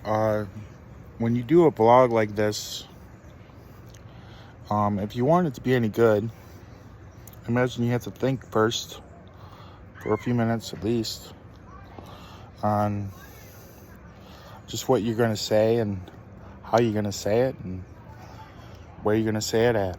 Uh, when you do a vlog like this, if you want it to be any good, imagine you have to think first for a few minutes at least on just what you're going to say and how you're going to say it and where you're going to say it at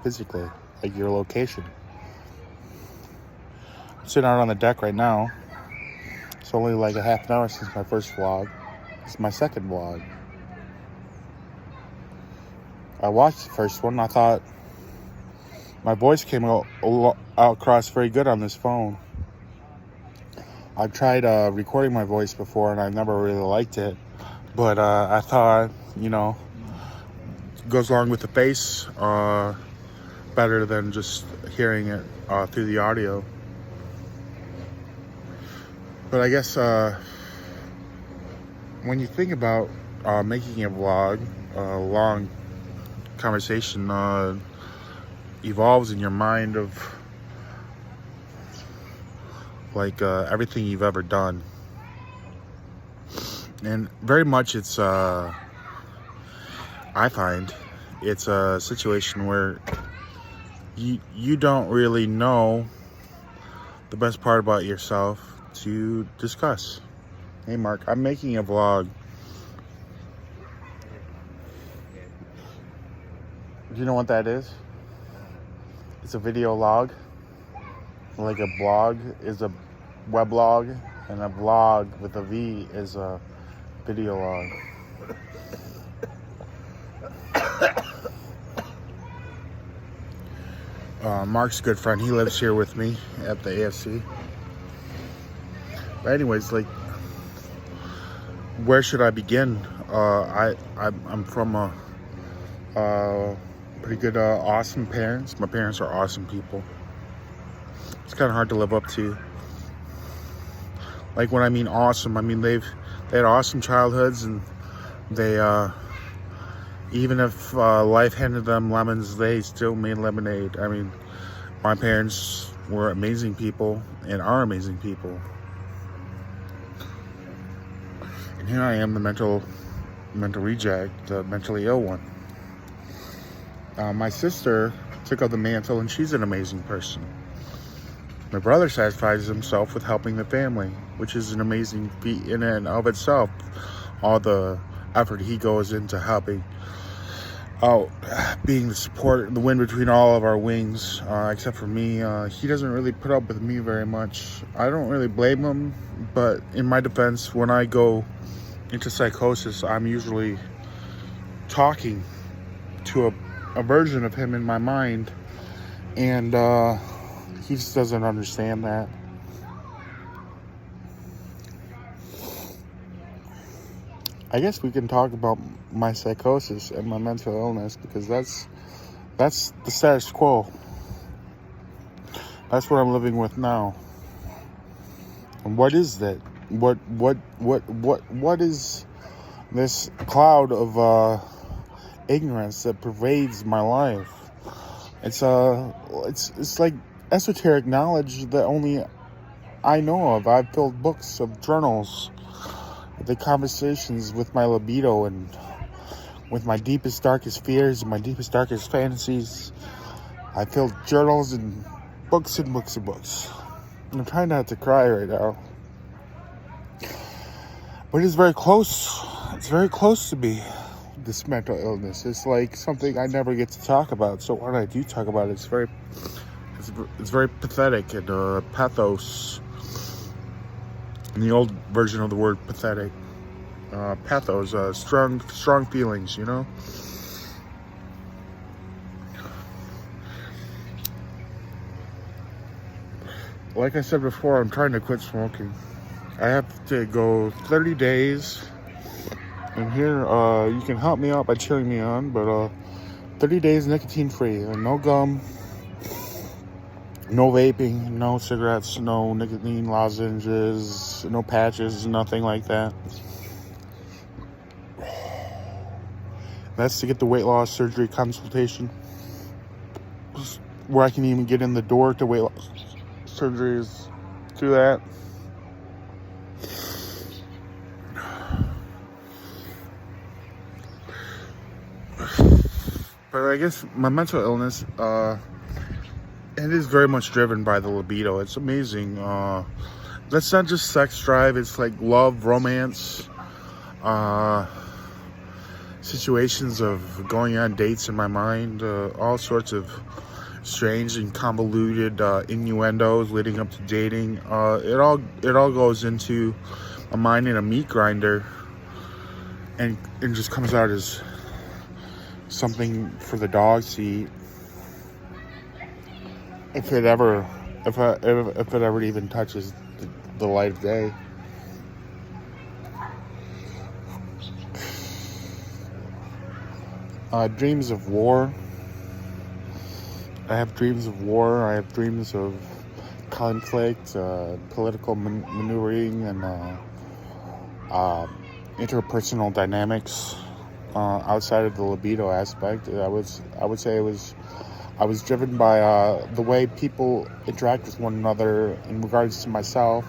physically, like your location. I'm sitting out on the deck right now. It's only like a half an hour since my first vlog. It's my second vlog. I watched the first one. I thought my voice came out across very good on this phone. I've tried recording my voice before and I never really liked it. But I thought, it goes along with the face better than just hearing it through the audio. But I guess when you think about making a vlog, a long conversation evolves in your mind of like everything you've ever done. And very much it's, I find, it's a situation where you don't really know the best part about yourself to discuss. Hey Mark, I'm making a vlog. Do you know what that is? It's a video log. Like a blog is a weblog, and a vlog with a V is a video log. Mark's a good friend. He lives here with me at the AFC. But anyways, like, where should I begin? I'm from a pretty good, awesome parents. My parents are awesome people. It's kind of hard to live up to. Like, when I mean awesome, I mean they had awesome childhoods, and they even if life handed them lemons, they still made lemonade. I mean, my parents were amazing people and are amazing people. And here I am, the mental reject, the mentally ill one. My sister took up the mantle, and she's an amazing person. My brother satisfies himself with helping the family, which is an amazing feat in and of itself. All the effort he goes into helping out, being the support, the wind between all of our wings, except for me. He doesn't really put up with me very much. I don't really blame him, but in my defense, when I go into psychosis, I'm usually talking to a version of him in my mind, and he just doesn't understand that. I guess we can talk about my psychosis and my mental illness, because that's the status quo. That's what I'm living with now. And what is that? What is this cloud of ignorance that pervades my life? It's like esoteric knowledge that only I know of. I've filled books of journals, the conversations with my libido and with my deepest, darkest fears and my deepest, darkest fantasies. I filled journals and books and books and books. I'm trying not to cry right now, but it's very close. It's very close to me. This mental illness. It's like something I never get to talk about. So when I do talk about it, it's very pathetic and pathos. In the old version of the word pathetic, pathos, strong feelings. Like I said before, I'm trying to quit smoking. I have to go 30 days. And here, you can help me out by cheering me on, but 30 days nicotine free. No gum, no vaping, no cigarettes, no nicotine lozenges, no patches, nothing like that. That's to get the weight loss surgery consultation, where I can even get in the door to weight loss surgeries through that. But I guess my mental illness, it is very much driven by the libido. It's amazing. That's not just sex drive. It's like love, romance, situations of going on dates in my mind, all sorts of strange and convoluted innuendos leading up to dating. It all goes into a mind in a meat grinder, and just comes out as something for the dogs to eat. If it ever even touches the light of day. Dreams of war. I have dreams of war. I have dreams of conflict, political maneuvering, and interpersonal dynamics outside of the libido aspect. I would say I was driven by the way people interact with one another in regards to myself.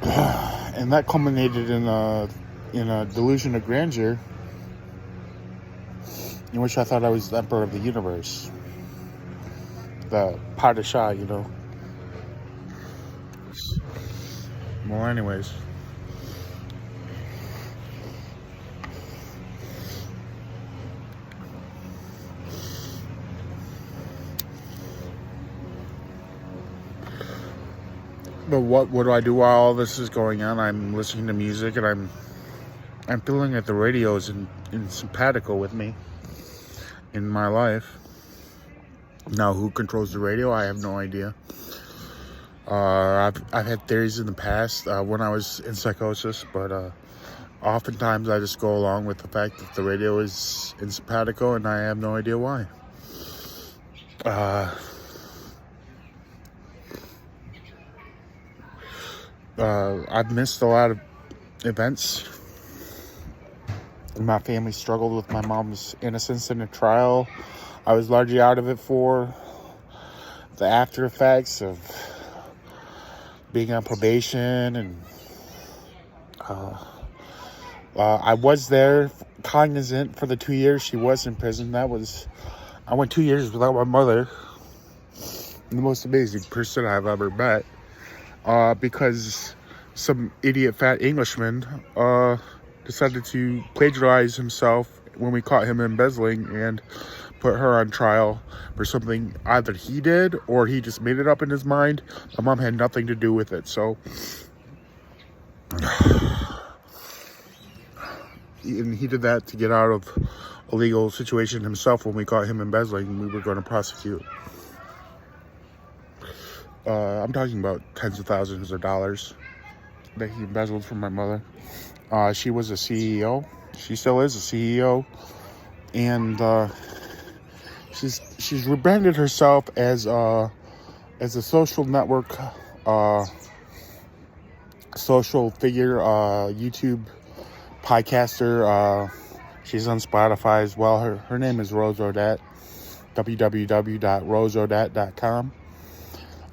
And that culminated in a delusion of grandeur in which I thought I was the emperor of the universe. The Padishah, you know. Well, anyways. But what do I do while all this is going on? I'm listening to music, and I'm feeling that the radio is in simpatico with me in my life. Now, who controls the radio? I have no idea. I've had theories in the past when I was in psychosis, but oftentimes I just go along with the fact that the radio is in simpatico, and I have no idea why. I've missed a lot of events. My family struggled with my mom's innocence in a trial. I was largely out of it for the after effects of being on probation, and I was there cognizant for the 2 years she was in prison. I went 2 years without my mother, the most amazing person I've ever met. Because some idiot fat Englishman decided to plagiarize himself when we caught him embezzling and put her on trial for something either he did or he just made it up in his mind. My mom had nothing to do with it. So, and he did that to get out of a legal situation himself when we caught him embezzling and we were going to prosecute. I'm talking about tens of thousands of dollars that he embezzled from my mother. She was a CEO. She still is a CEO. And she's rebranded herself as a social network, social figure, YouTube podcaster. She's on Spotify as well. Her name is Rose Odette. www.roseodette.com.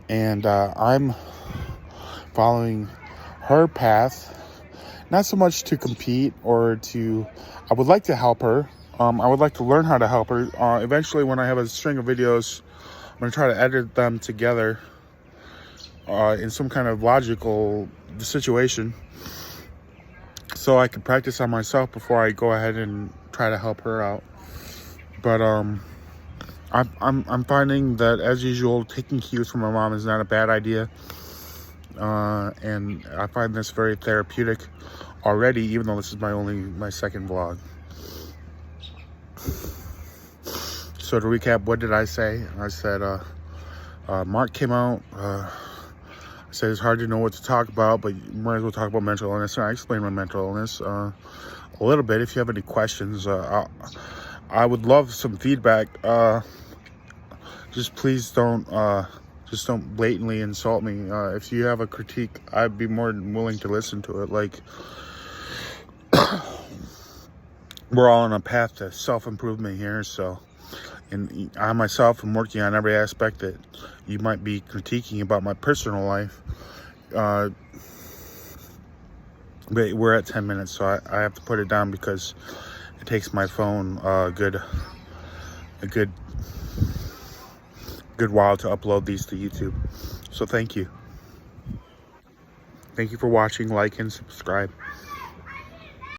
And I'm following her path, not so much to compete or to, I would like to help her. I would like to learn how to help her. Eventually, when I have a string of videos, I'm going to try to edit them together in some kind of logical situation so I can practice on myself before I go ahead and try to help her out. But I'm finding that, as usual, taking cues from my mom is not a bad idea, and I find this very therapeutic already, even though this is my second vlog. So to recap, what did I say? I said Mark came out. I said it's hard to know what to talk about, but you might as well talk about mental illness. And I explained my mental illness a little bit. If you have any questions, I would love some feedback. Just please don't blatantly insult me. If you have a critique, I'd be more than willing to listen to it. Like, we're all on a path to self-improvement here, so, and I myself am working on every aspect that you might be critiquing about my personal life. But we're at 10 minutes, so I have to put it down because it takes my phone a good while to upload these to YouTube. So thank you. Thank you for watching, like, and subscribe.